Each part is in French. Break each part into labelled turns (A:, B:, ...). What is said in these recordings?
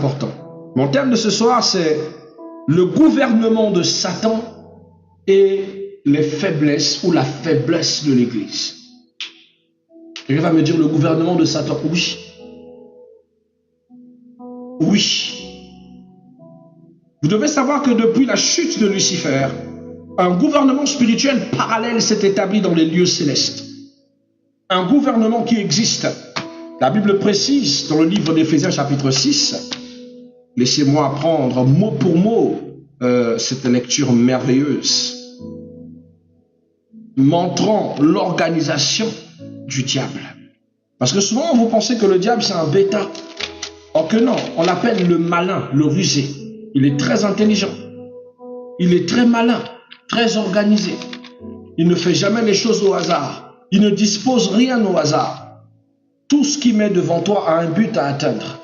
A: important. Mon thème de ce soir, c'est le gouvernement de Satan et les faiblesses ou la faiblesse de l'Église. Quelqu'un va me dire le gouvernement de Satan. Oui. Oui. Vous devez savoir que depuis la chute de Lucifer, un gouvernement spirituel parallèle s'est établi dans les lieux célestes. Un gouvernement qui existe. La Bible précise dans le livre d'Éphésiens chapitre 6, laissez-moi apprendre mot pour mot cette lecture merveilleuse, montrant l'organisation du diable. Parce que souvent vous pensez que le diable c'est un bêta. Or que non, on l'appelle le malin, le rusé. Il est très intelligent. Il est très malin, très organisé. Il ne fait jamais les choses au hasard. Il ne dispose rien au hasard. Tout ce qu'il met devant toi a un but à atteindre.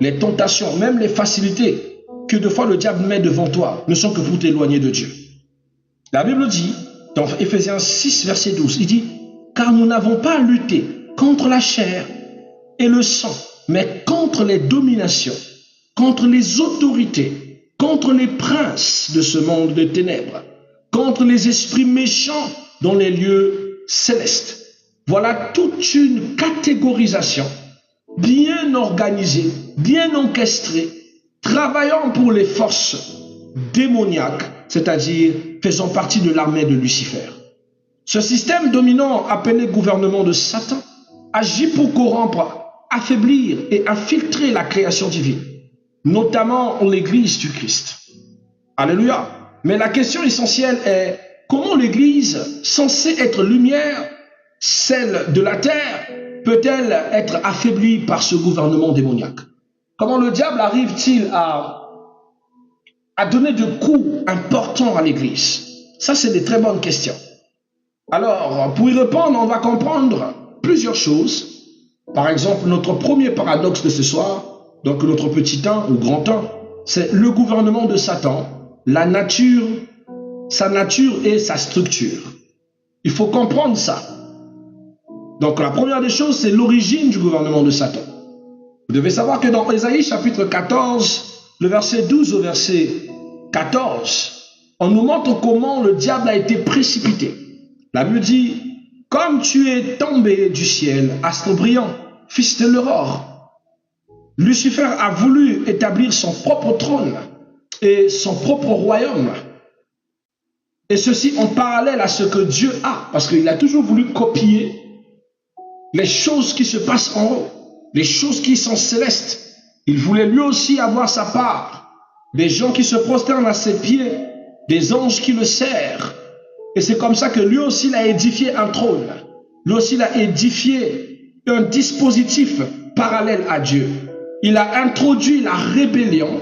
A: Les tentations, même les facilités que de fois le diable met devant toi ne sont que pour t'éloigner de Dieu. La Bible dit, dans Éphésiens 6, verset 12, il dit « Car nous n'avons pas à lutter contre la chair et le sang, mais contre les dominations, contre les autorités, contre les princes de ce monde de ténèbres, contre les esprits méchants dans les lieux célestes. » Voilà toute une catégorisation bien organisée, bien orchestrée, travaillant pour les forces démoniaques, c'est-à-dire faisant partie de l'armée de Lucifer. Ce système dominant, appelé gouvernement de Satan, agit pour corrompre, affaiblir et infiltrer la création divine, notamment l'Église du Christ. Alléluia. Mais la question essentielle est, comment l'Église, censée être lumière, celle de la terre, peut-elle être affaiblie par ce gouvernement démoniaque? Comment le diable arrive-t-il à donner de coups importants à l'Église? Ça, c'est des très bonnes questions. Alors, pour y répondre, on va comprendre plusieurs choses. Par exemple, notre premier paradoxe de ce soir, donc notre petit 1 ou grand 1, c'est le gouvernement de Satan, la nature, sa nature et sa structure. Il faut comprendre ça. Donc la première des choses, c'est l'origine du gouvernement de Satan. Vous devez savoir que dans Ésaïe chapitre 14, le verset 12 au verset 14, on nous montre comment le diable a été précipité. La Bible dit, « Comme tu es tombé du ciel, astre brillant, fils de l'aurore. » Lucifer a voulu établir son propre trône et son propre royaume. Et ceci en parallèle à ce que Dieu a, parce qu'il a toujours voulu copier les choses qui se passent en haut, les choses qui sont célestes. Il voulait lui aussi avoir sa part. Des gens qui se prosternent à ses pieds, des anges qui le serrent. Et c'est comme ça que lui aussi il a édifié un trône. Lui aussi il a édifié un dispositif parallèle à Dieu. Il a introduit la rébellion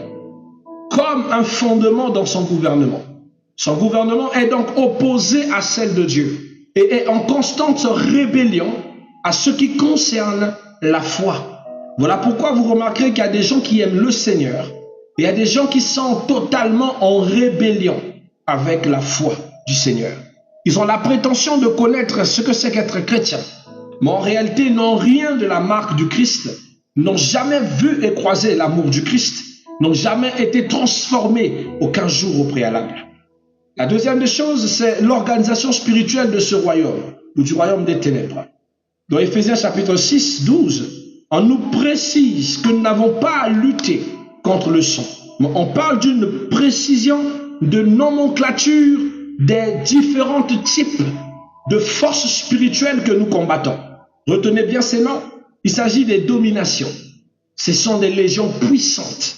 A: comme un fondement dans son gouvernement. Son gouvernement est donc opposé à celle de Dieu et est en constante rébellion à ce qui concerne la foi. Voilà pourquoi vous remarquerez qu'il y a des gens qui aiment le Seigneur et il y a des gens qui sont totalement en rébellion avec la foi du Seigneur. Ils ont la prétention de connaître ce que c'est qu'être chrétien, mais en réalité n'ont rien de la marque du Christ, n'ont jamais vu et croisé l'amour du Christ, n'ont jamais été transformés aucun jour au préalable. La deuxième des choses, c'est l'organisation spirituelle de ce royaume, ou du royaume des ténèbres. Dans Éphésiens chapitre 6, 12, on nous précise que nous n'avons pas à lutter contre le sang. Mais on parle d'une précision de nomenclature des différents types de forces spirituelles que nous combattons. Retenez bien ces noms. Il s'agit des dominations. Ce sont des légions puissantes.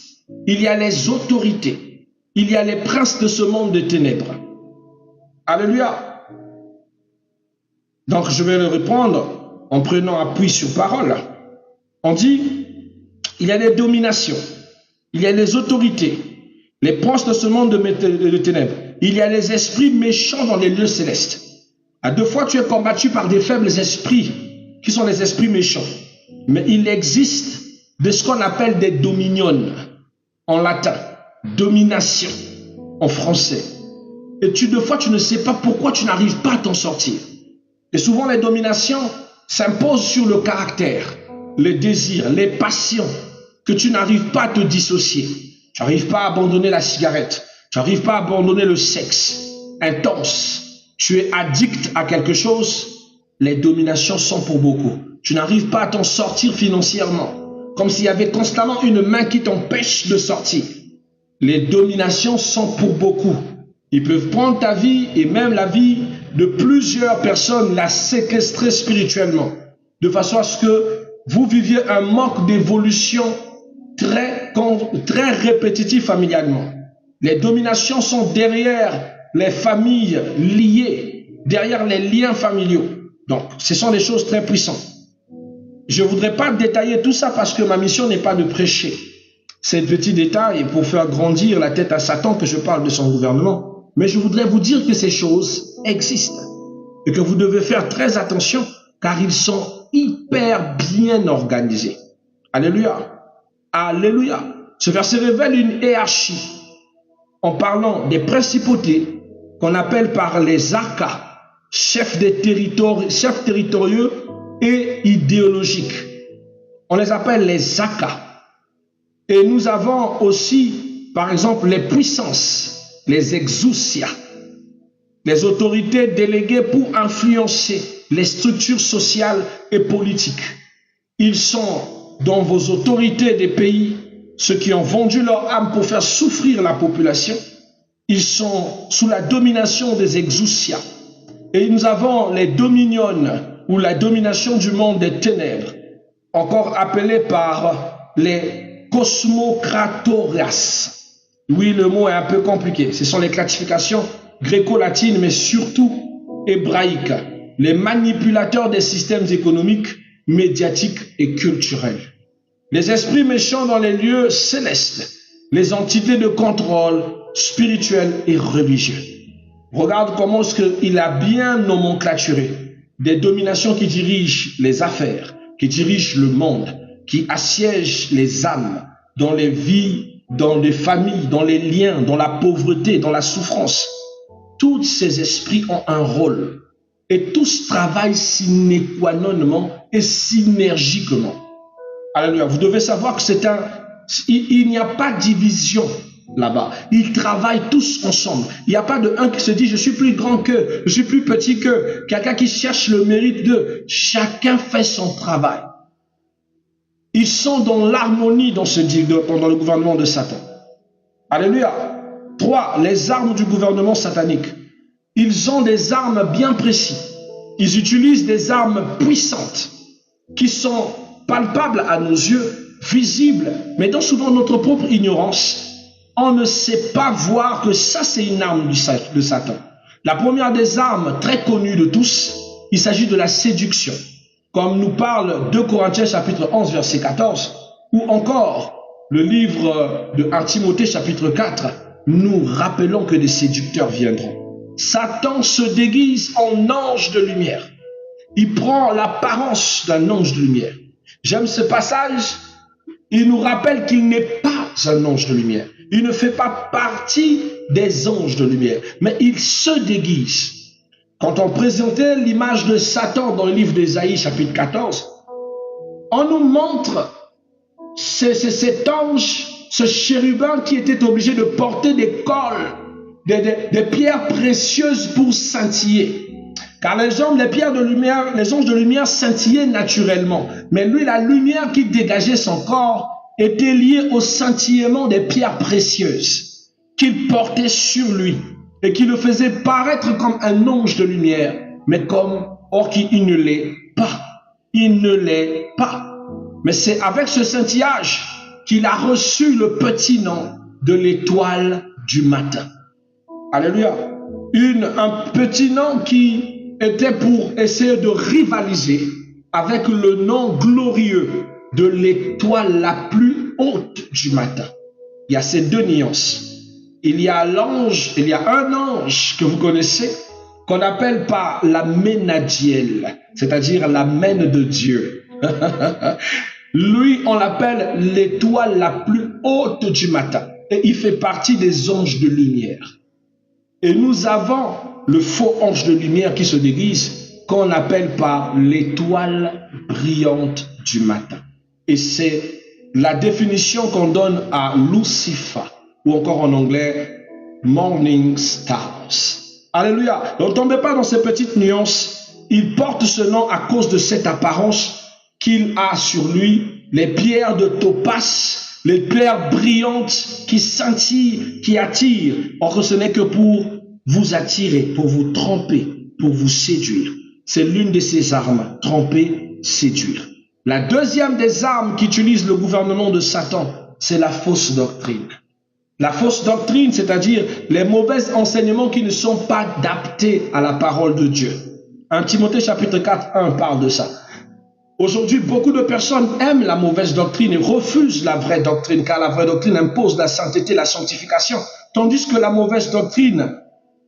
A: Il y a les autorités. Il y a les princes de ce monde de ténèbres. Alléluia. Donc je vais le reprendre en prenant appui sur parole. On dit, il y a les dominations, il y a les autorités, les princes de ce monde de ténèbres, il y a les esprits méchants dans les lieux célestes. À deux fois, tu es combattu par des faibles esprits, qui sont les esprits méchants. Mais il existe de ce qu'on appelle des dominions, en latin, domination, en français. Et deux fois, tu ne sais pas pourquoi tu n'arrives pas à t'en sortir. Et souvent, les dominations s'imposent sur le caractère, les désirs, les passions que tu n'arrives pas à te dissocier. Tu n'arrives pas à abandonner la cigarette. Tu n'arrives pas à abandonner le sexe intense. Tu es addict à quelque chose. Les dominations sont pour beaucoup. Tu n'arrives pas à t'en sortir financièrement. Comme s'il y avait constamment une main qui t'empêche de sortir. Les dominations sont pour beaucoup. Ils peuvent prendre ta vie et même la vie de plusieurs personnes, la séquestrer spirituellement. De façon à ce que vous viviez un manque d'évolution très répétitif familialement. Les dominations sont derrière les familles liées, derrière les liens familiaux. Donc, ce sont des choses très puissantes. Je ne voudrais pas détailler tout ça parce que ma mission n'est pas de prêcher. C'est un petit détail pour faire grandir la tête à Satan que je parle de son gouvernement. Mais je voudrais vous dire que ces choses existent et que vous devez faire très attention car ils sont hyper bien organisés. Alléluia. Alléluia. Ce verset révèle une hiérarchie en parlant des principautés qu'on appelle par les arcas, chefs territoriaux et idéologiques. On les appelle les arcas. Et nous avons aussi, par exemple, les puissances, les exousias, les autorités déléguées pour influencer les structures sociales et politiques. Ils sont dans vos autorités des pays, ceux qui ont vendu leur âme pour faire souffrir la population. Ils sont sous la domination des exousias. Et nous avons les dominions ou la domination du monde des ténèbres, encore appelés par les cosmocratoras. Oui, le mot est un peu compliqué. Ce sont les classifications gréco-latines, mais surtout hébraïques. Les manipulateurs des systèmes économiques, médiatiques et culturels. Les esprits méchants dans les lieux célestes. Les entités de contrôle spirituel et religieux. Regarde comment il a bien nomenclaturé. Des dominations qui dirigent les affaires, qui dirigent le monde, qui assiègent les âmes dans les vies, dans les familles, dans les liens, dans la pauvreté, dans la souffrance. Tous ces esprits ont un rôle et tous travaillent sine-qua-nonement et synergiquement. Alléluia. Vous devez savoir que il n'y a pas de division là-bas. Ils travaillent tous ensemble. Il n'y a pas de un qui se dit je suis plus grand que, je suis plus petit que, quelqu'un qui cherche le mérite de. Chacun fait son travail. Ils sont dans l'harmonie dans le gouvernement de Satan. Alléluia. 3. Les armes du gouvernement satanique. Ils ont des armes bien précises. Ils utilisent des armes puissantes qui sont palpables à nos yeux, visibles, mais dans souvent notre propre ignorance, on ne sait pas voir que ça c'est une arme de Satan. La première des armes très connue de tous, il s'agit de la séduction. Comme nous parle 2 Corinthiens chapitre 11 verset 14, ou encore le livre de 1 Timothée chapitre 4, nous rappelons que des séducteurs viendront. Satan se déguise en ange de lumière. Il prend l'apparence d'un ange de lumière. J'aime ce passage, il nous rappelle qu'il n'est pas un ange de lumière. Il ne fait pas partie des anges de lumière, mais il se déguise. Quand on présentait l'image de Satan dans le livre d'Ésaïe chapitre 14, on nous montre cet ange, ce chérubin qui était obligé de porter des cols, des pierres précieuses pour scintiller. Car les anges de lumière scintillaient naturellement. Mais lui, la lumière qui dégageait son corps était liée au scintillement des pierres précieuses qu'il portait sur lui et qui le faisait paraître comme un ange de lumière, mais or qu'il ne l'est pas. Il ne l'est pas. Mais c'est avec ce scintillage qu'il a reçu le petit nom de l'étoile du matin. Alléluia. Un petit nom qui était pour essayer de rivaliser avec le nom glorieux de l'étoile la plus haute du matin. Il y a ces deux nuances. Il y a un ange que vous connaissez qu'on appelle par la Ménadiel, c'est-à-dire la mène de Dieu. Lui, on l'appelle l'étoile la plus haute du matin et il fait partie des anges de lumière. Et nous avons le faux ange de lumière qui se déguise, qu'on appelle par l'étoile brillante du matin. Et c'est la définition qu'on donne à Lucifer, ou encore en anglais, Morning Stars. Alléluia. Ne tombez pas dans ces petites nuances. Il porte ce nom à cause de cette apparence qu'il a sur lui, les pierres de topaz, les pierres brillantes qui scintillent, qui attirent. Or, ce n'est que pour vous attirer, pour vous tromper, pour vous séduire. C'est l'une de ces armes, tromper, séduire. La deuxième des armes qu'utilise le gouvernement de Satan, c'est la fausse doctrine. La fausse doctrine, c'est-à-dire les mauvais enseignements qui ne sont pas adaptés à la parole de Dieu. 1 Timothée chapitre 4, 1 parle de ça. Aujourd'hui, beaucoup de personnes aiment la mauvaise doctrine et refusent la vraie doctrine, car la vraie doctrine impose la sainteté, la sanctification, tandis que la mauvaise doctrine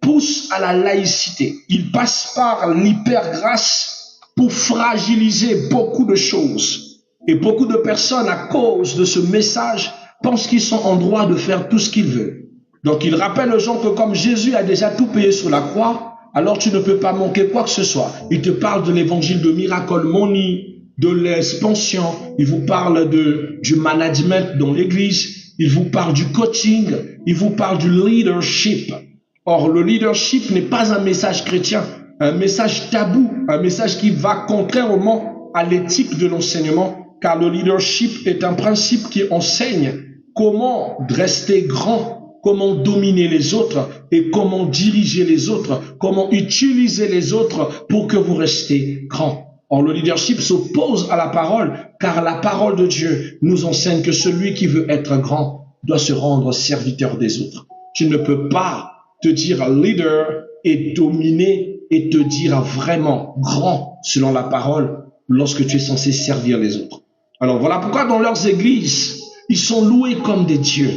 A: pousse à la laïcité. Il passe par l'hypergrâce pour fragiliser beaucoup de choses. Et beaucoup de personnes, à cause de ce message, pensent qu'ils sont en droit de faire tout ce qu'ils veulent. Donc, il rappelle aux gens que comme Jésus a déjà tout payé sur la croix, alors tu ne peux pas manquer quoi que ce soit. Il te parle de l'évangile de Miracle Money, de l'expansion, il vous parle du management dans l'église, il vous parle du coaching, il vous parle du leadership. Or, le leadership n'est pas un message chrétien, un message tabou, un message qui va contrairement à l'éthique de l'enseignement, car le leadership est un principe qui enseigne comment rester grand, comment dominer les autres et comment diriger les autres, comment utiliser les autres pour que vous restez grand. Or, le leadership s'oppose à la parole, car la parole de Dieu nous enseigne que celui qui veut être grand doit se rendre serviteur des autres. Tu ne peux pas te dire leader et dominer et te dire vraiment grand selon la parole lorsque tu es censé servir les autres. Alors voilà pourquoi dans leurs églises, ils sont loués comme des dieux.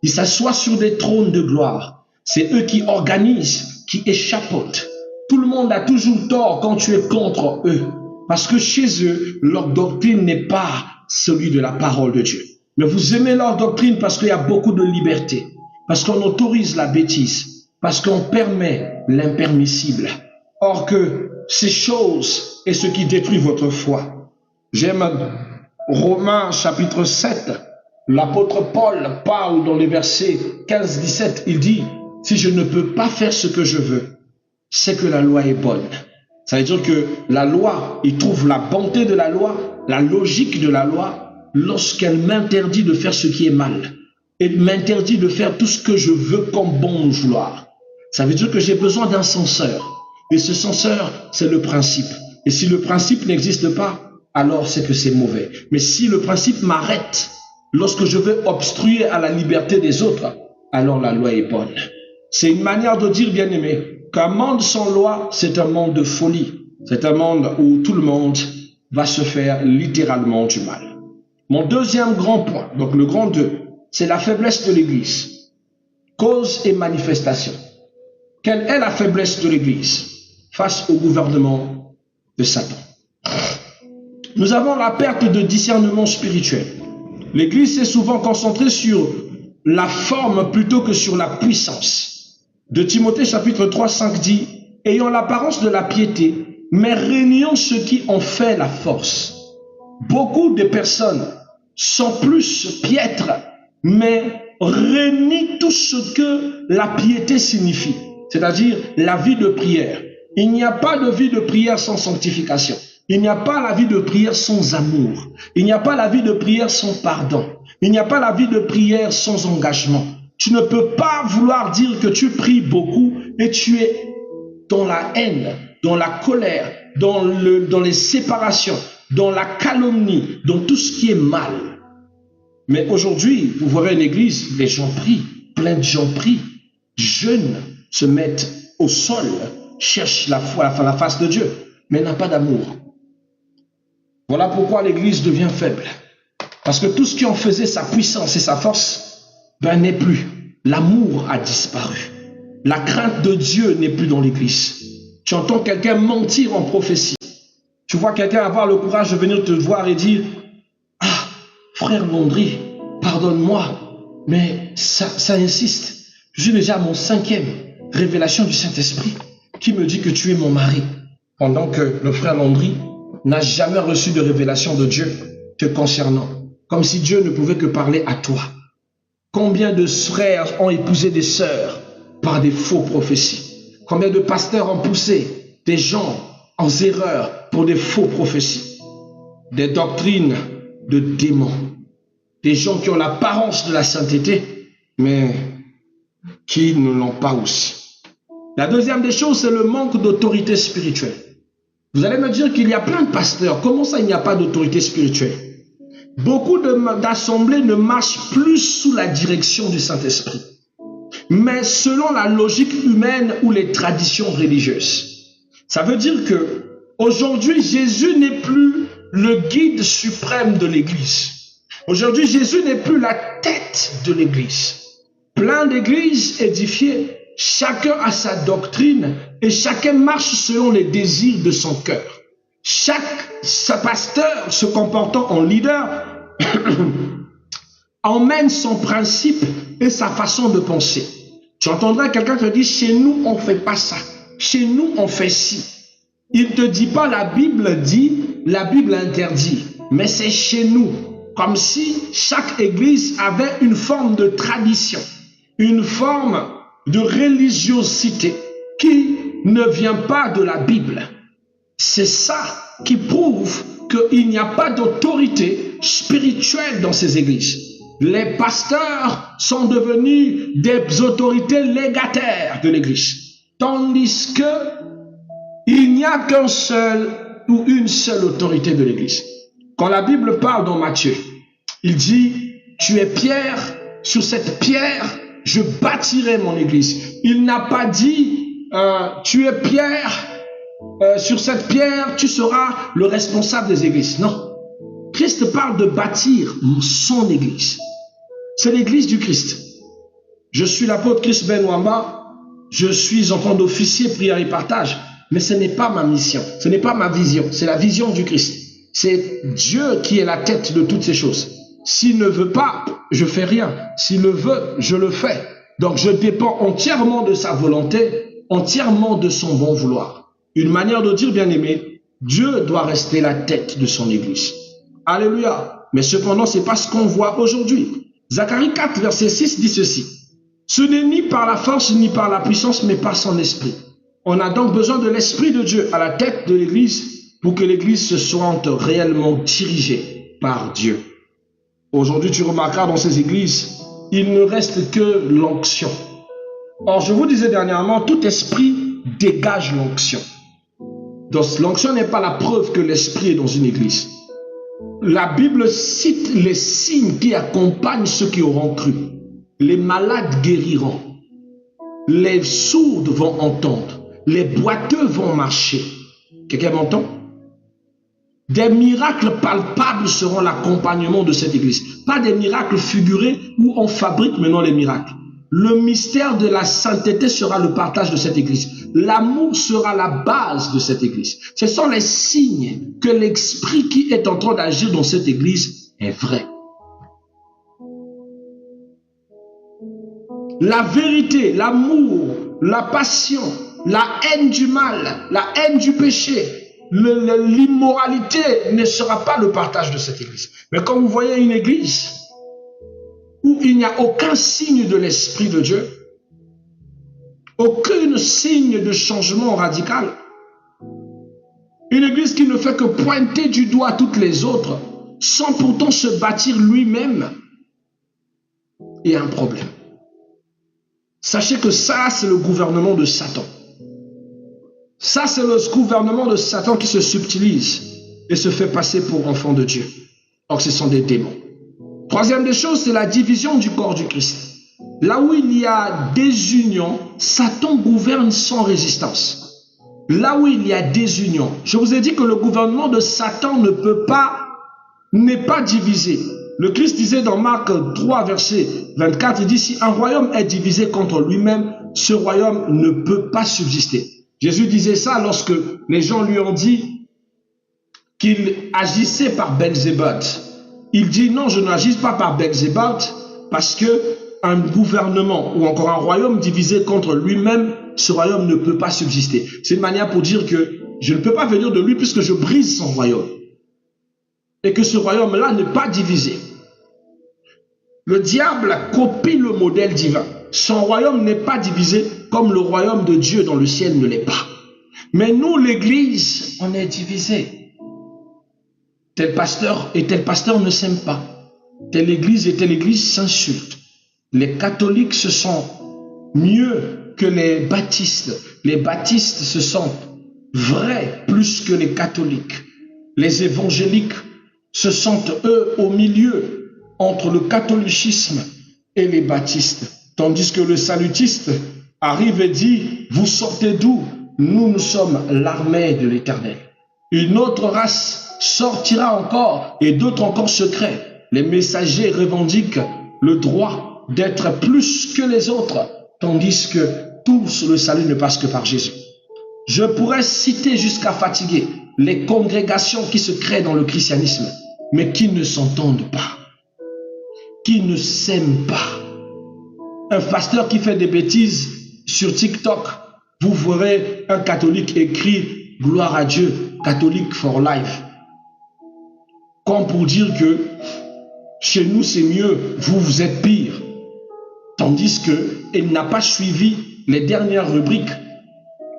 A: Ils s'assoient sur des trônes de gloire. C'est eux qui organisent, qui échafaudent. Tout le monde a toujours tort quand tu es contre eux. Parce que chez eux, leur doctrine n'est pas celui de la parole de Dieu. Mais vous aimez leur doctrine parce qu'il y a beaucoup de liberté. Parce qu'on autorise la bêtise. Parce qu'on permet l'impermissible. Or que ces choses est ce qui détruit votre foi. J'aime Romains chapitre 7. L'apôtre Paul parle dans les versets 15-17. Il dit, si je ne peux pas faire ce que je veux, c'est que la loi est bonne. Ça veut dire que la loi, il trouve la bonté de la loi, la logique de la loi, lorsqu'elle m'interdit de faire ce qui est mal. Elle m'interdit de faire tout ce que je veux comme bon vouloir. Ça veut dire que j'ai besoin d'un censeur. Et ce censeur, c'est le principe. Et si le principe n'existe pas, alors c'est que c'est mauvais. Mais si le principe m'arrête, lorsque je veux obstruer à la liberté des autres, alors la loi est bonne. C'est une manière de dire, bien aimé, qu'un monde sans loi, c'est un monde de folie. C'est un monde où tout le monde va se faire littéralement du mal. Mon deuxième grand point, donc le grand 2, c'est la faiblesse de l'Église. Cause et manifestation. Quelle est la faiblesse de l'Église face au gouvernement de Satan? Nous avons la perte de discernement spirituel. L'Église s'est souvent concentrée sur la forme plutôt que sur la puissance. De Timothée chapitre 3, 5 dit, « Ayant l'apparence de la piété, mais régnant ce qui en fait la force. » Beaucoup de personnes sont plus piètres, mais régnient tout ce que la piété signifie, c'est-à-dire la vie de prière. Il n'y a pas de vie de prière sans sanctification. Il n'y a pas la vie de prière sans amour. Il n'y a pas la vie de prière sans pardon. Il n'y a pas la vie de prière sans engagement. Tu ne peux pas vouloir dire que tu pries beaucoup et tu es dans la haine, dans la colère, dans les séparations, dans la calomnie, dans tout ce qui est mal. Mais aujourd'hui, vous verrez une église, les gens prient, plein de gens prient, jeunes se mettent au sol, cherchent la face de Dieu, mais n'a pas d'amour. Voilà pourquoi l'église devient faible. Parce que tout ce qui en faisait sa puissance et sa force, n'est plus. L'amour a disparu. La crainte de Dieu n'est plus dans l'église. Tu entends quelqu'un mentir en prophétie. Tu vois quelqu'un avoir le courage de venir te voir et dire, « Ah, frère Landry, pardonne-moi, mais ça insiste. Je suis déjà à mon 5e révélation du Saint-Esprit qui me dit que tu es mon mari. » Pendant que le frère Landry n'a jamais reçu de révélation de Dieu te concernant. comme si Dieu ne pouvait que parler à toi. Combien de frères ont épousé des sœurs par des faux prophéties? Combien de pasteurs ont poussé des gens en erreur pour des faux prophéties? Des doctrines de démons. Des gens qui ont l'apparence de la sainteté, mais qui ne l'ont pas aussi. La deuxième des choses, c'est le manque d'autorité spirituelle. Vous allez me dire qu'il y a plein de pasteurs. Comment ça, il n'y a pas d'autorité spirituelle? Beaucoup d'assemblées ne marchent plus sous la direction du Saint-Esprit, mais selon la logique humaine ou les traditions religieuses. Ça veut dire que aujourd'hui, Jésus n'est plus le guide suprême de l'Église. Aujourd'hui, Jésus n'est plus la tête de l'Église. Plein d'églises édifiées, chacun a sa doctrine et chacun marche selon les désirs de son cœur. Chaque pasteur se comportant en leader emmène son principe et sa façon de penser. Tu entendras quelqu'un te dire, chez nous on ne fait pas ça, chez nous on fait ci. Il ne te dit pas la Bible dit, la Bible interdit, mais c'est chez nous. Comme si chaque église avait une forme de tradition, une forme de religiosité qui ne vient pas de la Bible. C'est ça qui prouve qu'il n'y a pas d'autorité spirituelle dans ces églises. Les pasteurs sont devenus des autorités légataires de l'église, tandis que il n'y a qu'un seul ou une seule autorité de l'église. Quand la Bible parle dans Matthieu, il dit, tu es Pierre, sur cette pierre, je bâtirai mon église. Il n'a pas dit, tu es Pierre, sur cette pierre, tu seras le responsable des églises. Non. Christ parle de bâtir son église. C'est l'église du Christ. Je suis l'apôtre Chris Benwamba, je suis enfant d'officier, prière et partage. Mais ce n'est pas ma mission, ce n'est pas ma vision, c'est la vision du Christ. C'est Dieu qui est la tête de toutes ces choses. S'il ne veut pas, je fais rien. S'il le veut, je le fais. Donc je dépends entièrement de sa volonté, entièrement de son bon vouloir. Une manière de dire, bien aimé, Dieu doit rester la tête de son église. Alléluia. Mais cependant, ce n'est pas ce qu'on voit aujourd'hui. Zacharie 4, verset 6 dit ceci. Ce n'est ni par la force, ni par la puissance, mais par son esprit. On a donc besoin de l'Esprit de Dieu à la tête de l'Église pour que l'Église se sente réellement dirigée par Dieu. Aujourd'hui, tu remarqueras dans ces églises, il ne reste que l'onction. Or, je vous disais dernièrement, tout esprit dégage l'onction. Donc, l'onction n'est pas la preuve que l'Esprit est dans une église. La Bible cite les signes qui accompagnent ceux qui auront cru. Les malades guériront. Les sourds vont entendre. Les boiteux vont marcher. Quelqu'un m'entend? Des miracles palpables seront l'accompagnement de cette église. Pas des miracles figurés où on fabrique maintenant les miracles. Le mystère de la sainteté sera le partage de cette église. L'amour sera la base de cette église. Ce sont les signes que l'esprit qui est en train d'agir dans cette église est vrai. La vérité, l'amour, la passion, la haine du mal, la haine du péché, l'immoralité ne sera pas le partage de cette église. Mais quand vous voyez une église où il n'y a aucun signe de l'Esprit de Dieu, aucun signe de changement radical, une église qui ne fait que pointer du doigt toutes les autres, sans pourtant se bâtir lui-même, il y a un problème. Sachez que ça, c'est le gouvernement de Satan. Ça, c'est le gouvernement de Satan qui se subtilise et se fait passer pour enfant de Dieu. Or, ce sont des démons. Troisième des choses, c'est la division du corps du Christ. Là où il y a désunion, Satan gouverne sans résistance. Là où il y a désunion, je vous ai dit que le gouvernement de Satan n'est pas divisé. Le Christ disait dans Marc 3, verset 24, il dit, si un royaume est divisé contre lui-même, ce royaume ne peut pas subsister. Jésus disait ça lorsque les gens lui ont dit qu'il agissait par Belzébuth. Il dit non, je n'agis pas par Belzébuth parce que un gouvernement ou encore un royaume divisé contre lui-même, ce royaume ne peut pas subsister. C'est une manière pour dire que je ne peux pas venir de lui puisque je brise son royaume. Et que ce royaume-là n'est pas divisé. Le diable copie le modèle divin. Son royaume n'est pas divisé comme le royaume de Dieu dans le ciel ne l'est pas. Mais nous, l'Église, on est divisé. Tel pasteur et tel pasteur ne s'aiment pas. Telle Église et telle Église s'insultent. Les catholiques se sentent mieux que les baptistes. Les baptistes se sentent vrais plus que les catholiques. Les évangéliques se sentent, eux, au milieu entre le catholicisme et les baptistes. Tandis que le salutiste arrive et dit, vous sortez d'où? Nous sommes l'armée de l'Éternel. Une autre race sortira encore et d'autres encore se créent. Les messagers revendiquent le droit d'être plus que les autres, tandis que tous le salut ne passe que par Jésus. Je pourrais citer jusqu'à fatiguer les congrégations qui se créent dans le christianisme, mais qui ne s'entendent pas, qui ne s'aiment pas. Un pasteur qui fait des bêtises sur TikTok, vous verrez un catholique écrit « Gloire à Dieu, catholique for life ». Comme pour dire que chez nous c'est mieux, vous êtes pire. Tandis qu'il n'a pas suivi les dernières rubriques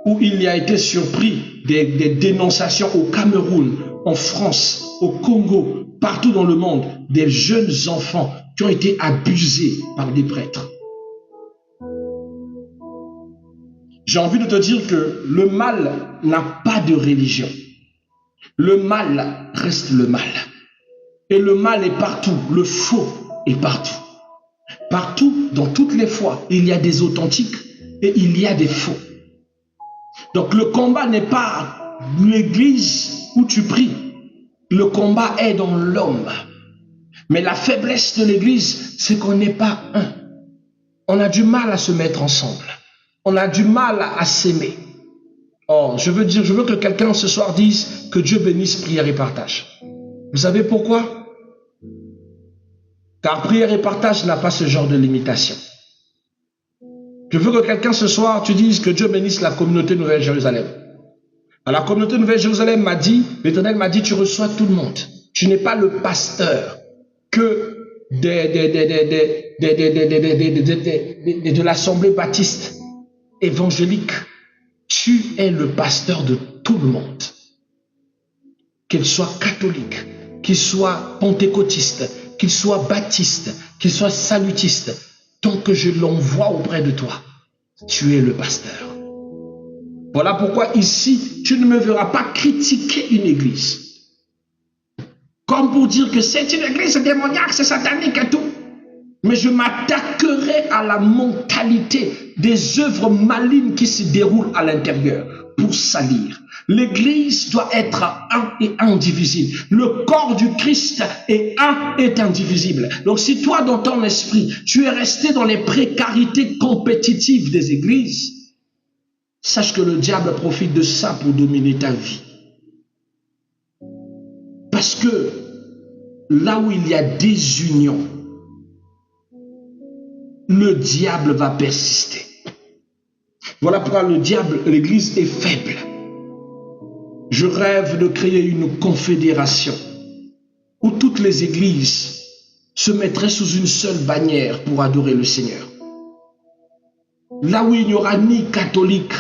A: où il y a été surpris des dénonciations au Cameroun, en France, au Congo, partout dans le monde, des jeunes enfants qui ont été abusés par des prêtres. J'ai envie de te dire que le mal n'a pas de religion. Le mal reste le mal. Et le mal est partout, le faux est partout. Partout, dans toutes les foi, il y a des authentiques et il y a des faux. Donc le combat n'est pas l'église où tu pries. Le combat est dans l'homme. Mais la faiblesse de l'église, c'est qu'on n'est pas un. On a du mal à se mettre ensemble. On a du mal à s'aimer. Oh, je veux que quelqu'un ce soir dise que Dieu bénisse prière et partage. Vous savez pourquoi? Car prière et partage n'a pas ce genre de limitation. Je veux que quelqu'un ce soir, tu dises que Dieu bénisse la communauté Nouvelle-Jérusalem. La communauté Nouvelle-Jérusalem m'a dit, l'Éternel m'a dit, tu reçois tout le monde. Tu n'es pas le pasteur que de l'Assemblée baptiste évangélique. Tu es le pasteur de tout le monde. Qu'il soit catholique, qu'il soit pentecôtiste, qu'il soit baptiste, qu'il soit salutiste, tant que je l'envoie auprès de toi, tu es le pasteur. Voilà pourquoi ici, tu ne me verras pas critiquer une église. Comme pour dire que c'est une église démoniaque, c'est satanique et tout. Mais je m'attaquerai à la mentalité des œuvres malignes qui se déroulent à l'intérieur pour salir. L'église doit être un et indivisible. Le corps du Christ est un et indivisible. Donc si toi, dans ton esprit, tu es resté dans les précarités compétitives des églises, sache que le diable profite de ça pour dominer ta vie. Parce que là où il y a désunion, le diable va persister. Voilà pourquoi le diable, l'église est faible. Je rêve de créer une confédération où toutes les églises se mettraient sous une seule bannière pour adorer le Seigneur. Là où il n'y aura ni catholique,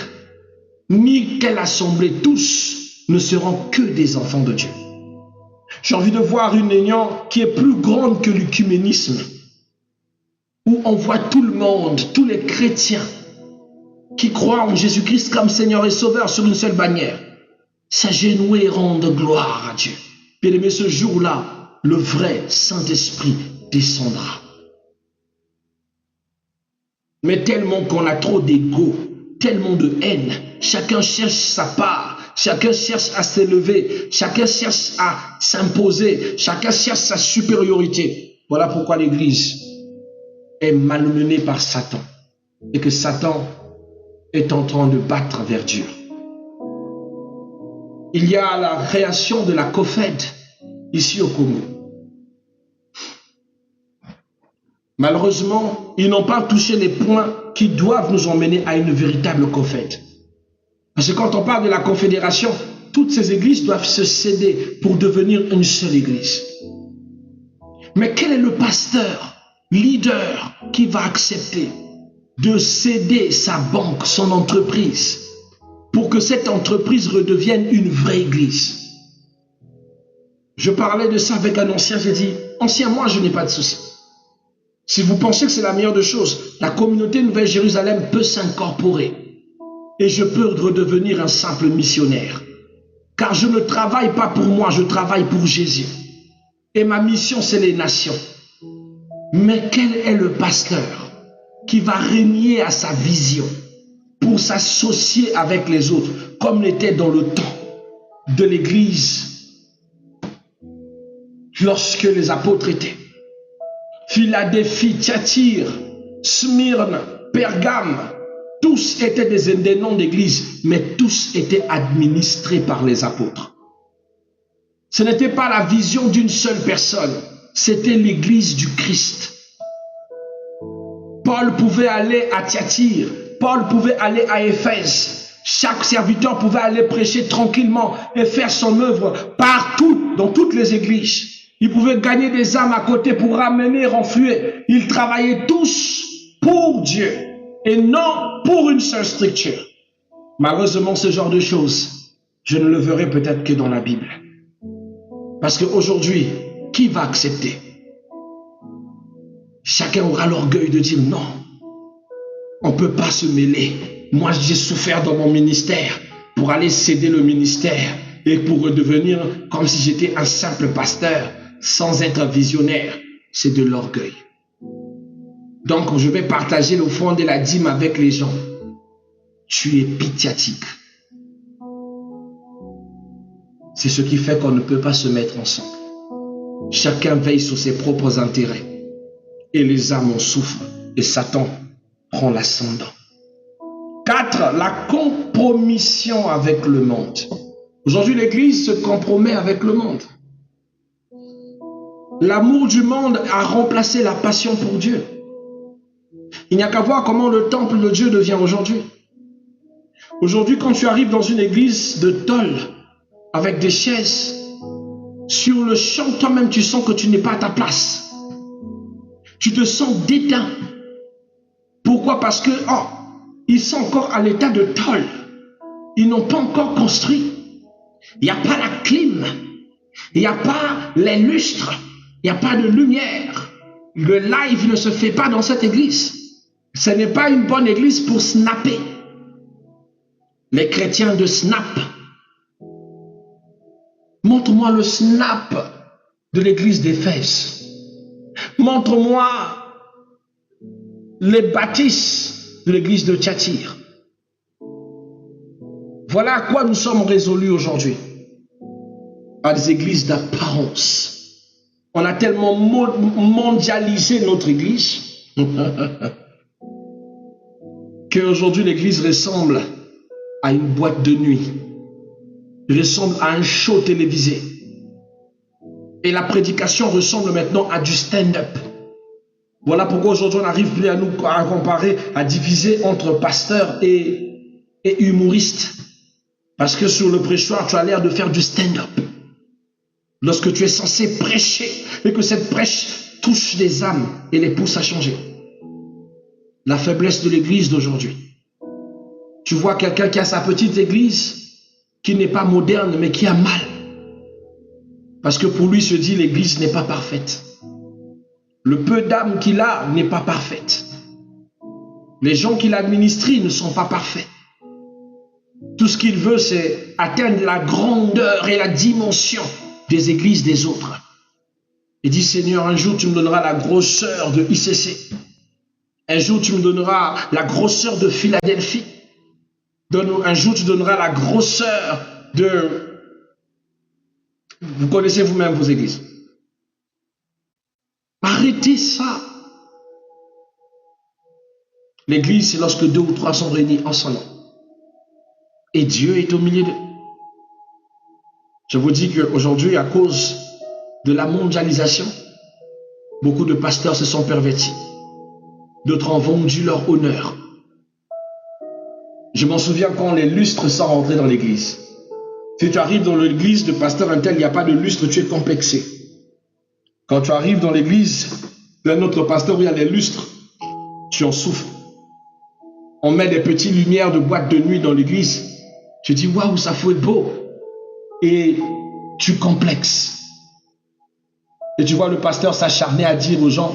A: ni quelle assemblée, tous ne seront que des enfants de Dieu. J'ai envie de voir une union qui est plus grande que l'œcuménisme, où on voit tout le monde, tous les chrétiens qui croient en Jésus-Christ comme Seigneur et Sauveur sur une seule bannière, s'agenouiller et rendre gloire à Dieu. Bien aimé, ce jour-là, le vrai Saint-Esprit descendra. Mais tellement qu'on a trop d'ego, tellement de haine, chacun cherche sa part, chacun cherche à s'élever, chacun cherche à s'imposer, chacun cherche sa supériorité. Voilà pourquoi l'Église est malmenée par Satan et que Satan est en train de battre vers Dieu. Il y a la création de la COFED ici au Congo. Malheureusement, ils n'ont pas touché les points qui doivent nous emmener à une véritable COFED. Parce que quand on parle de la confédération, toutes ces églises doivent se céder pour devenir une seule église. Mais quel est le pasteur leader qui va accepter de céder sa banque, son entreprise, pour que cette entreprise redevienne une vraie église. Je parlais de ça avec un ancien, j'ai dit, ancien, moi je n'ai pas de souci. Si vous pensez que c'est la meilleure des choses, la communauté Nouvelle-Jérusalem peut s'incorporer et je peux redevenir un simple missionnaire. Car je ne travaille pas pour moi, je travaille pour Jésus. Et ma mission, c'est les nations. Mais quel est le pasteur qui va régner à sa vision pour s'associer avec les autres, comme l'était dans le temps de l'Église lorsque les apôtres étaient? Philadelphie, Thyatire, Smyrne, Pergame, tous étaient des noms d'église, mais tous étaient administrés par les apôtres. Ce n'était pas la vision d'une seule personne, c'était l'église du Christ. Paul pouvait aller à Thyatire, Paul pouvait aller à Éphèse. Chaque serviteur pouvait aller prêcher tranquillement et faire son œuvre partout, dans toutes les églises. Ils pouvaient gagner des âmes à côté pour ramener, renflouer. Ils travaillaient tous pour Dieu et non pour une seule structure. Malheureusement, ce genre de choses, je ne le verrai peut-être que dans la Bible. Parce qu'aujourd'hui, qui va accepter? Chacun aura l'orgueil de dire non, on ne peut pas se mêler. Moi, j'ai souffert dans mon ministère pour aller céder le ministère et pour redevenir comme si j'étais un simple pasteur sans être un visionnaire. C'est de l'orgueil. Donc, je vais partager l'offrande et la dîme avec les gens. Tu es pitiatique. C'est ce qui fait qu'on ne peut pas se mettre ensemble. Chacun veille sur ses propres intérêts. Et les âmes en souffrent. Et Satan prend l'ascendant. 4. La compromission avec le monde. Aujourd'hui, l'Église se compromet avec le monde. L'amour du monde a remplacé la passion pour Dieu. Il n'y a qu'à voir comment le temple de Dieu devient aujourd'hui. Aujourd'hui, quand tu arrives dans une église de tôle, avec des chaises, sur le champ, toi-même, tu sens que tu n'es pas à ta place. Tu te sens dédain. Pourquoi? Parce que, ils sont encore à l'état de tôle. Ils n'ont pas encore construit. Il n'y a pas la clim. Il n'y a pas les lustres. Il n'y a pas de lumière. Le live ne se fait pas dans cette église. Ce n'est pas une bonne église pour snapper. Les chrétiens de snap. Montre-moi le snap de l'église d'Éphèse. Montre-moi les bâtisses de l'église de Thyatire. Voilà à quoi nous sommes résolus aujourd'hui. À des églises d'apparence. On a tellement mondialisé notre église qu'aujourd'hui l'église ressemble à une boîte de nuit, ressemble à un show télévisé. Et la prédication ressemble maintenant à du stand-up. Voilà pourquoi aujourd'hui on n'arrive plus à comparer, à diviser entre pasteurs et humoristes. Parce que sur le prêchoir, tu as l'air de faire du stand-up. Lorsque tu es censé prêcher et que cette prêche touche les âmes et les pousse à changer. La faiblesse de l'église d'aujourd'hui. Tu vois quelqu'un qui a sa petite église, qui n'est pas moderne, mais qui a mal. Parce que pour lui se dit l'église n'est pas parfaite. Le peu d'âmes qu'il a n'est pas parfaite. Les gens qu'il administre ne sont pas parfaits. Tout ce qu'il veut, c'est atteindre la grandeur et la dimension des églises des autres. Il dit, Seigneur, un jour tu me donneras la grosseur de ICC. Un jour tu me donneras la grosseur de Philadelphie. Un jour tu donneras la grosseur de... Vous connaissez vous-même vos églises. Arrêtez ça. L'église, c'est lorsque 2 ou 3 sont réunis en son nom. Et Dieu est au milieu d'eux. Je vous dis qu'aujourd'hui, à cause de la mondialisation, beaucoup de pasteurs se sont pervertis. D'autres ont vendu leur honneur. Je m'en souviens quand les lustres sont rentrés dans l'église. Si tu arrives dans l'église de pasteur un tel, il n'y a pas de lustre, tu es complexé. Quand tu arrives dans l'église C'est un autre pasteur où il y a des lustres. Tu en souffres. On met des petites lumières de boîte de nuit dans l'église. Tu dis, waouh, ça faut être beau. Et tu complexes. Et tu vois le pasteur s'acharner à dire aux gens,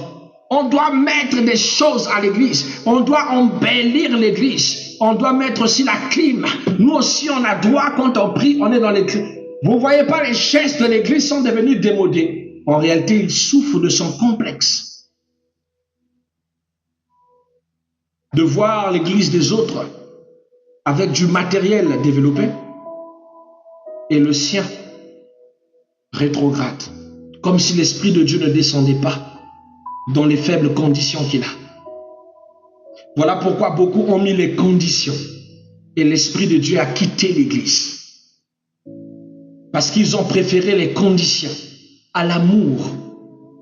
A: on doit mettre des choses à l'église. On doit embellir l'église. On doit mettre aussi la clim. Nous aussi, on a droit, quand on prie, on est dans l'église. Vous ne voyez pas, les chaises de l'église sont devenues démodées. En réalité, il souffre de son complexe. De voir l'église des autres avec du matériel développé et le sien rétrograde. Comme si l'Esprit de Dieu ne descendait pas dans les faibles conditions qu'il a. Voilà pourquoi beaucoup ont mis les conditions et l'Esprit de Dieu a quitté l'Église. Parce qu'ils ont préféré les conditions à l'amour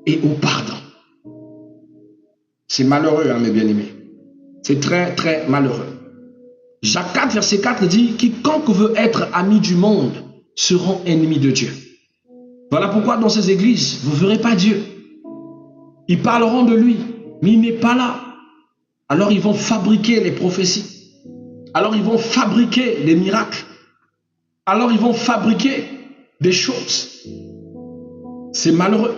A: et au pardon. C'est malheureux, hein, mes bien-aimés. C'est très, très malheureux. Jacques 4, verset 4 dit « Quiconque veut être ami du monde seront ennemis de Dieu. » Voilà pourquoi dans ces églises, vous ne verrez pas Dieu. Ils parleront de lui, mais il n'est pas là. Alors ils vont fabriquer les prophéties. Alors ils vont fabriquer des miracles. Alors ils vont fabriquer des choses. C'est malheureux.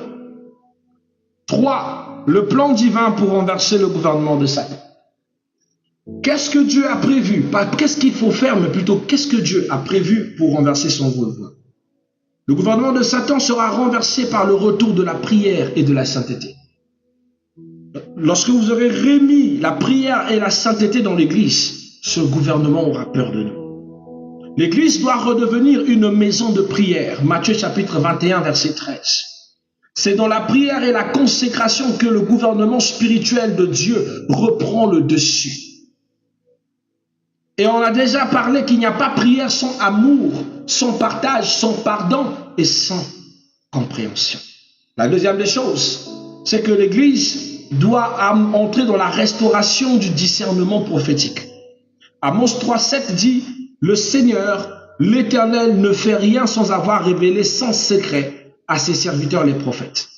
A: 3. Le plan divin pour renverser le gouvernement de Satan. Qu'est-ce que Dieu a prévu? Pas qu'est-ce qu'il faut faire, mais plutôt qu'est-ce que Dieu a prévu pour renverser son gouvernement. Le gouvernement de Satan sera renversé par le retour de la prière et de la sainteté. Lorsque vous aurez remis la prière et la sainteté dans l'église, ce gouvernement aura peur de nous. L'église doit redevenir une maison de prière. Matthieu chapitre 21, verset 13. C'est dans la prière et la consécration que le gouvernement spirituel de Dieu reprend le dessus. Et on a déjà parlé qu'il n'y a pas prière sans amour, sans partage, sans pardon et sans compréhension. La deuxième des choses, c'est que l'Église doit entrer dans la restauration du discernement prophétique. Amos 3,7 dit « Le Seigneur, l'Éternel, ne fait rien sans avoir révélé sans secret à ses serviteurs les prophètes. »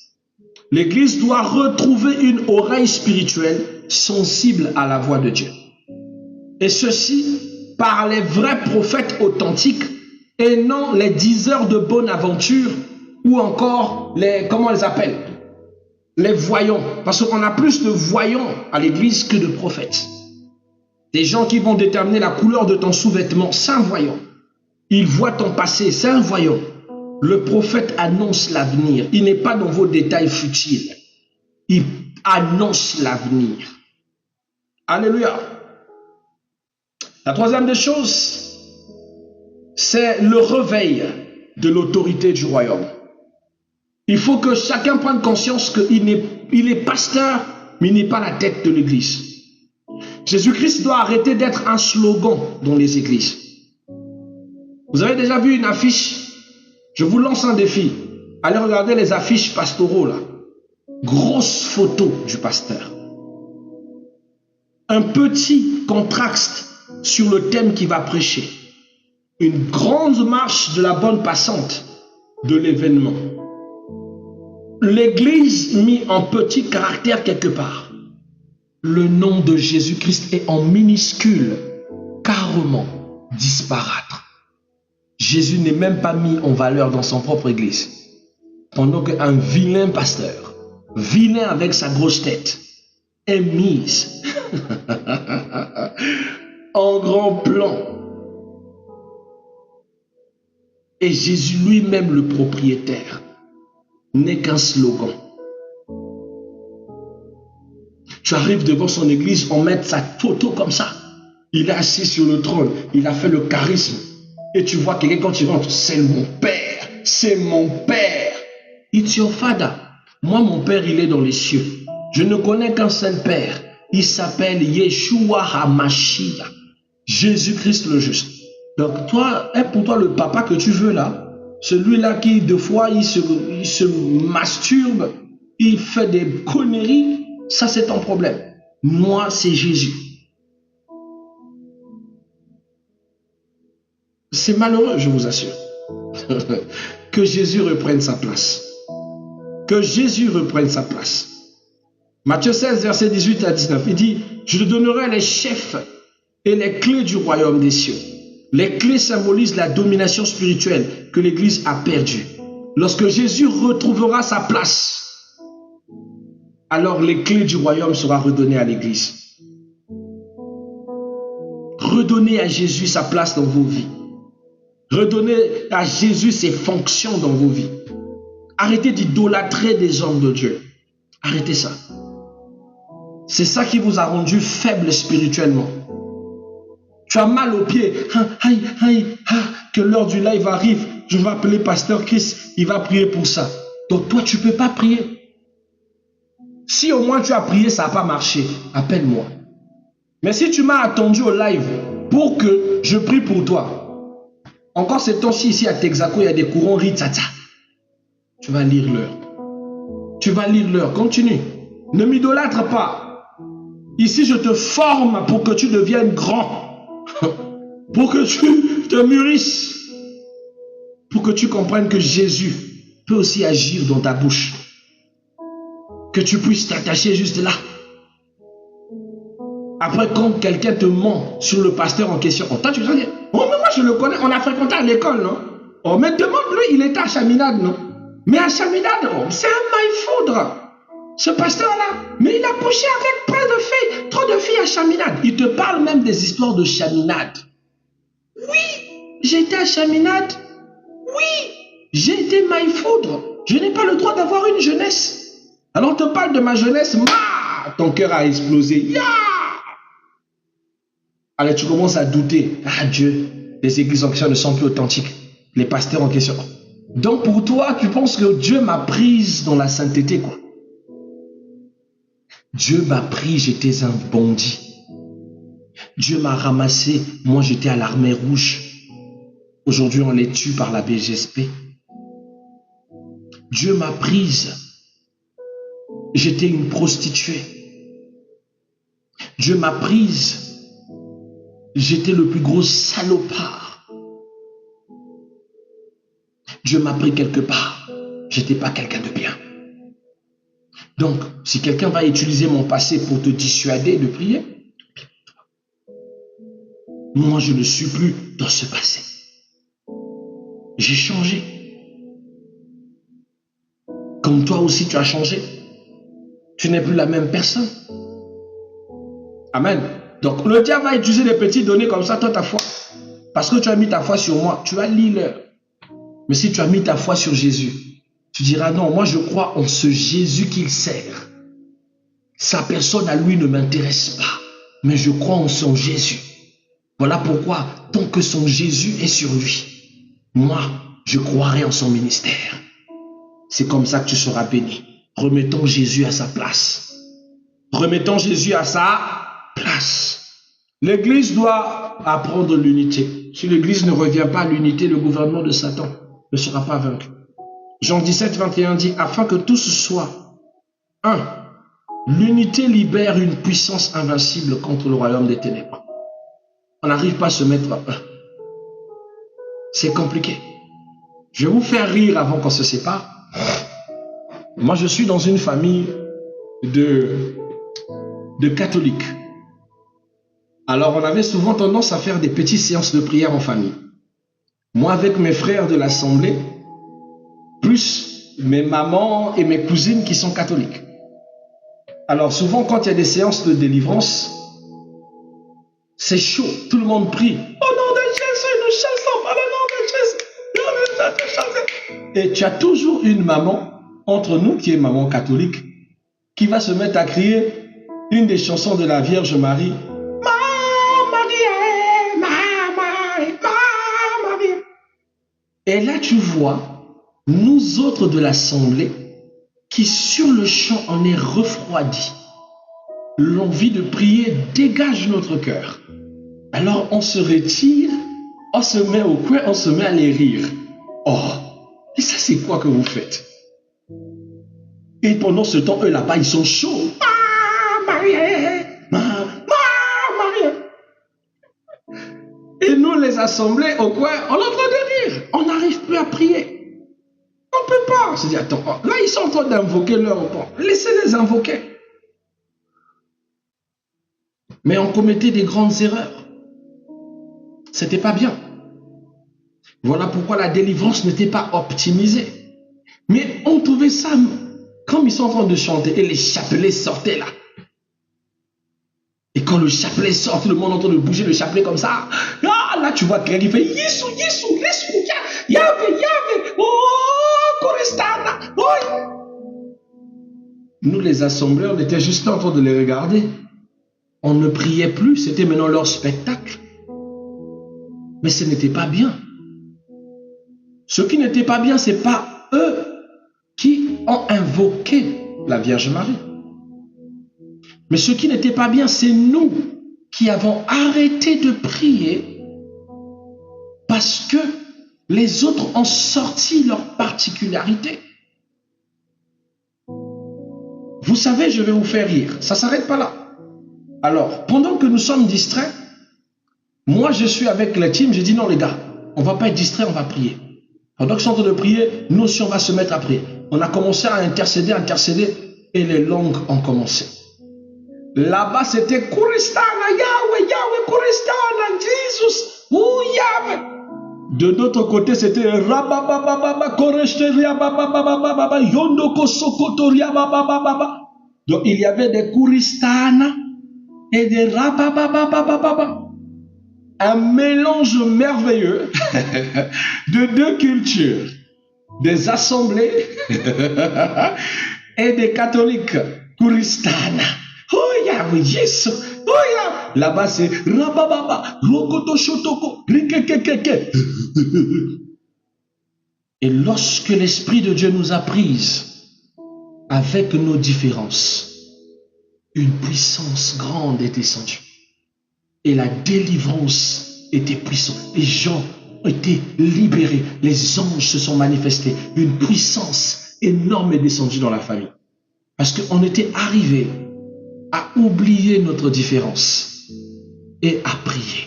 A: L'Église doit retrouver une oreille spirituelle sensible à la voix de Dieu. Et ceci par les vrais prophètes authentiques et non les diseurs de bonne aventure ou encore les, comment on les appelle, les voyants. Parce qu'on a plus de voyants à l'église que de prophètes. Des gens qui vont déterminer la couleur de ton sous-vêtement, c'est un voyant. Il voit ton passé, c'est un voyant. Le prophète annonce l'avenir. Il n'est pas dans vos détails futiles. Il annonce l'avenir. Alléluia. La troisième des choses, c'est le réveil de l'autorité du royaume. Il faut que chacun prenne conscience qu'il est pasteur, mais il n'est pas la tête de l'église. Jésus-Christ doit arrêter d'être un slogan dans les églises. Vous avez déjà vu une affiche? Je vous lance un défi. Allez regarder les affiches pastoraux là. Grosse photo du pasteur. Un petit contraste sur le thème qu'il va prêcher. Une grande marche de la bonne passante de l'événement. L'église mis en petit caractère quelque part. Le nom de Jésus-Christ est en minuscule, carrément disparaître. Jésus n'est même pas mis en valeur dans son propre église. Pendant qu'un vilain pasteur, vilain avec sa grosse tête, est mis en grand plan. Et Jésus lui-même, le propriétaire, n'est qu'un slogan. Tu arrives devant son église, on met sa photo comme ça. Il est assis sur le trône, il a fait le charisme. Et tu vois quelqu'un quand tu rentres, c'est mon père, c'est mon père. It's your father. Moi, mon père, il est dans les cieux. Je ne connais qu'un seul père. Il s'appelle Yeshua HaMashiach. Jésus-Christ le juste. Donc toi, est pour toi le papa que tu veux là, celui-là qui deux fois il se masturbe, il fait des conneries, ça c'est ton problème. Moi c'est Jésus. C'est malheureux, je vous assure. Que Jésus reprenne sa place. Que Jésus reprenne sa place. Matthieu 16, verset 18 à 19, il dit, je te donnerai les chefs et les clés du royaume des cieux. Les clés symbolisent la domination spirituelle que l'Église a perdue. Lorsque Jésus retrouvera sa place, alors les clés du royaume seront redonnées à l'Église. Redonnez à Jésus sa place dans vos vies. Redonnez à Jésus ses fonctions dans vos vies. Arrêtez d'idolâtrer des hommes de Dieu. Arrêtez ça. C'est ça qui vous a rendu faible spirituellement. Tu as mal aux pieds. Que l'heure du live arrive, je vais appeler Pasteur Chris, il va prier pour ça. Donc toi, tu ne peux pas prier. Si au moins tu as prié, ça n'a pas marché, appelle-moi. Mais si tu m'as attendu au live pour que je prie pour toi, encore ces temps-ci, ici à Texaco, il y a des courants Ritsatsa. Tu vas lire l'heure. Tu vas lire l'heure. Continue. Ne m'idolâtre pas. Ici, je te forme pour que tu deviennes grand. Pour que tu te mûrisses. Pour que tu comprennes que Jésus peut aussi agir dans ta bouche. Que tu puisses t'attacher juste là. Après, quand quelqu'un te ment sur le pasteur en question, toi tu vas dire, oh mais moi je le connais, on a fréquenté à l'école, non? Oh mais demande-lui, il était à Chaminade, non? Mais à Chaminade, oh, c'est un maille-foudre. Ce pasteur-là, mais il a couché avec plein de filles, trop de filles à Chaminade. Il te parle même des histoires de Chaminade. Oui, j'ai été à Chaminade. Oui, j'ai été maille-foudre. Je n'ai pas le droit d'avoir une jeunesse. Alors on te parle de ma jeunesse, ton cœur a explosé. Ya! Alors tu commences à douter. Ah Dieu, les églises en question ne sont plus authentiques. Les pasteurs en question. Donc pour toi, tu penses que Dieu m'a prise dans la sainteté, quoi. Dieu m'a pris, j'étais un bandit. Dieu m'a ramassé, moi j'étais à l'armée rouge. Aujourd'hui on les tue par la BGSP. Dieu m'a prise. J'étais une prostituée. Dieu m'a prise. J'étais le plus gros salopard. Dieu m'a pris quelque part. J'étais pas quelqu'un de bien. Donc, si quelqu'un va utiliser mon passé pour te dissuader de prier, moi je ne suis plus dans ce passé. J'ai changé. Comme toi aussi tu as changé. Tu n'es plus la même personne. Amen. Donc le diable va utiliser des petites données comme ça, toi ta foi. Parce que tu as mis ta foi sur moi, tu vas lire l'heure. Mais si tu as mis ta foi sur Jésus, tu diras non, moi je crois en ce Jésus qu'il sert. Sa personne à lui ne m'intéresse pas. Mais je crois en son Jésus. Voilà pourquoi, tant que son Jésus est sur lui, moi, je croirai en son ministère. C'est comme ça que tu seras béni. Remettons Jésus à sa place. Remettons Jésus à sa place. L'Église doit apprendre l'unité. Si l'Église ne revient pas à l'unité, le gouvernement de Satan ne sera pas vaincu. Jean 17, 21 dit, afin que tous soient un. L'unité libère une puissance invincible contre le royaume des ténèbres. On n'arrive pas à se mettre un. C'est compliqué. Je vais vous faire rire avant qu'on se sépare. Moi, je suis dans une famille de catholiques. Alors, on avait souvent tendance à faire des petites séances de prière en famille. Moi, avec mes frères de l'Assemblée, plus mes mamans et mes cousines qui sont catholiques. Alors, souvent, quand il y a des séances de délivrance, c'est chaud. Tout le monde prie. Au nom de Jésus, nous chassons par le nom de Jésus. Et tu as toujours une maman entre nous, qui est maman catholique, qui va se mettre à crier une des chansons de la Vierge Marie. Et là, tu vois, nous autres de l'Assemblée, qui sur le champ en est refroidi. L'envie de prier dégage notre cœur. Alors on se retire, on se met au coin, on se met à les rire. Oh, et ça c'est quoi que vous faites? Et pendant ce temps, eux là-bas, ils sont chauds. Marie. Et nous, les assemblées au coin, on est en train de rire. On n'arrive plus à prier. On ne peut pas. On se dit, attends, là, ils sont en train d'invoquer leur bon. Laissez-les invoquer. Mais on commettait des grandes erreurs. C'était pas bien. Voilà pourquoi la délivrance n'était pas optimisée. Mais on trouvait ça, comme ils sont en train de chanter, et les chapelets sortaient là. Et quand le chapelet sort, tout le monde est en train de bouger le chapelet comme ça. Là, tu vois quelqu'un qui fait Yesu, Yesu, Yesu, Yahvé, Yahvé, oh, Korestana, oh. Nous, les assemblées, on était juste en train de les regarder. On ne priait plus, c'était maintenant leur spectacle. Mais ce n'était pas bien. Ce qui n'était pas bien, ce n'est pas eux qui ont invoqué la Vierge Marie. Mais ce qui n'était pas bien, c'est nous qui avons arrêté de prier parce que les autres ont sorti leur particularité. Vous savez, je vais vous faire rire. Ça ne s'arrête pas là. Alors, pendant que nous sommes distraits, moi je suis avec la team, j'ai dit non les gars, on ne va pas être distraits, on va prier. Pendant que je suis en train de prier, nous aussi on va se mettre à prier. On a commencé à intercéder, et les langues ont commencé. Là-bas, c'était Kuristana, Yahweh, Yahweh, Kuristana, Jesus, oh Yahweh. De notre côté, c'était Rababababa, Koresteria, Babababa, Yondoko Sokotoria, Babababa. Donc, il y avait des Kuristana et des Rababababa. Un mélange merveilleux de deux cultures, des assemblées et des catholiques. Kuristana. Oh Yahweh, yes. Oh Yahweh. Là-bas, c'est Rabababa, Rokoto Shotoko, Rikekekeke. Et lorsque l'Esprit de Dieu nous a prises avec nos différences, une puissance grande est descendue. Et la délivrance était puissante. Les gens ont été libérés. Les anges se sont manifestés. Une puissance énorme est descendue dans la famille. Parce qu'on était arrivé à oublier notre différence et à prier.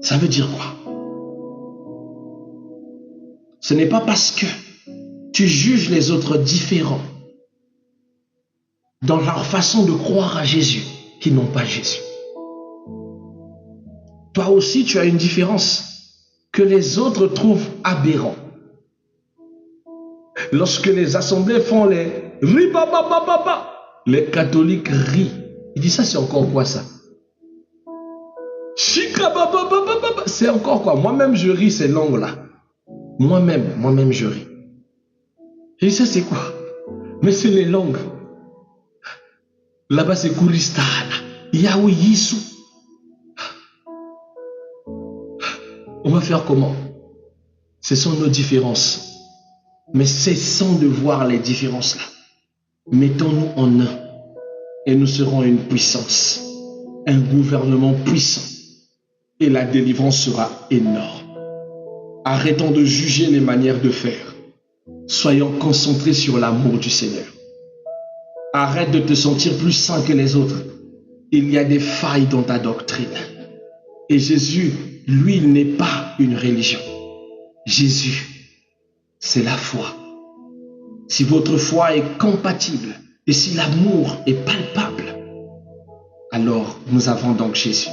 A: Ça veut dire quoi? Ce n'est pas parce que tu juges les autres différents dans leur façon de croire à Jésus qu'ils n'ont pas Jésus. Toi aussi, tu as une différence que les autres trouvent aberrant. Lorsque les assemblées font les ribabababa, les catholiques rient. Il dit ça, c'est encore quoi ça? C'est encore quoi? Moi-même, je ris ces langues-là. Moi-même, je ris. Et ça, c'est quoi? Mais c'est les langues. Là-bas, c'est Kuristana, Yahweh, Yesu. On va faire comment? Ce sont nos différences. Mais cessons de voir les différences là. Mettons-nous en un. Et nous serons une puissance. Un gouvernement puissant. Et la délivrance sera énorme. Arrêtons de juger les manières de faire. Soyons concentrés sur l'amour du Seigneur. Arrête de te sentir plus saint que les autres. Il y a des failles dans ta doctrine. Et Jésus, lui, il n'est pas une religion. Jésus, c'est la foi. Si votre foi est compatible et si l'amour est palpable, alors nous avons donc Jésus.